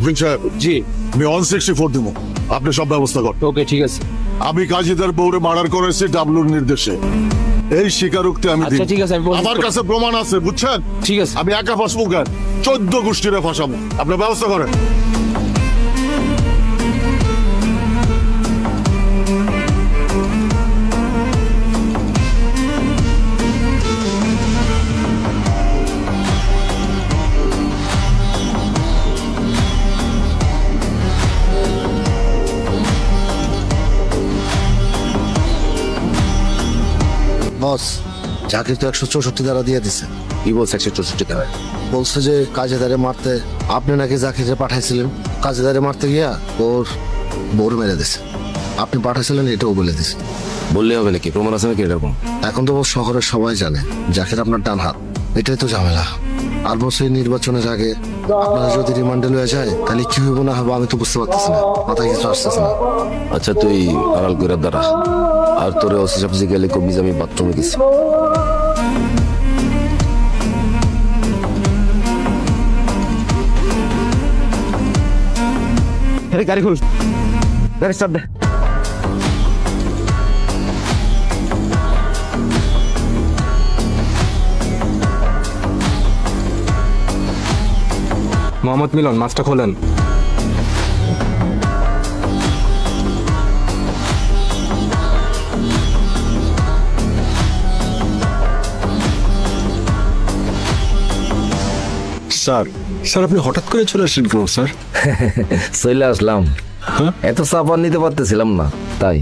মুফিন সাহেব, জি আমি 164 দিব, আপনি সব ব্যবস্থা করেন। ওকে ঠিক আছে। আমি কাজীদার বউরে মার্ডার করেছি ডাবলুর নির্দেশে। এই স্বীকারোক্তি আমি আচ্ছা দিই। ঠিক আছে, আমি process আমার করব। কাছে প্রমাণ আছে, বুঝছেন? ঠিক আছে। আমি একা ফাঁসবো কেন? 14 গোষ্ঠীরে ফাঁসাবো। আপনি ব্যবস্থা করেন। বস, জাকির তো 164 দ্বারা দিয়ে দিছে। কি বলছে 164 টাকা? বলছে যে কাজেদারে মারতে আপনি নাকি জাকিরে পাঠাইছিলেন। কাজেদারে মারতে গিয়া ওর বোর মেরে দিছে। আপনি পাঠাইছিলেন এটাও বলে দিছে। বললে হবে নাকি? প্রমাণ আছে নাকি এরকম? এখন তো বস শহরের সবাই জানে জাকির আপনার ডান হাত। এটাই তো ঝামেলা। আর বস এই নির্বাচনের আগে আপনারা যদি রিমান্ডে লয়ে যায় তাহলে কি হইব না হবে আমি তো বুঝতে পারতেছি না, মাথায় কিছু আসতেছে না। আচ্ছা তুই আড়াল করে দাঁড়া, আর তোরে ওসি সাহেব গেলে কবিজ আমি বাথরুমে গেছি। গাড়ি খুল, গাড়ি স্টার্ট দে। মোহাম্মদ মিলন, মাছটা খোলেন। স্যার, স্যার আপনি হঠাৎ করে চলে আসলেন কেন স্যার? চলে আসলাম, হ্যাঁ? এত চাপ আর নিতে পারতেছিলাম না তাই।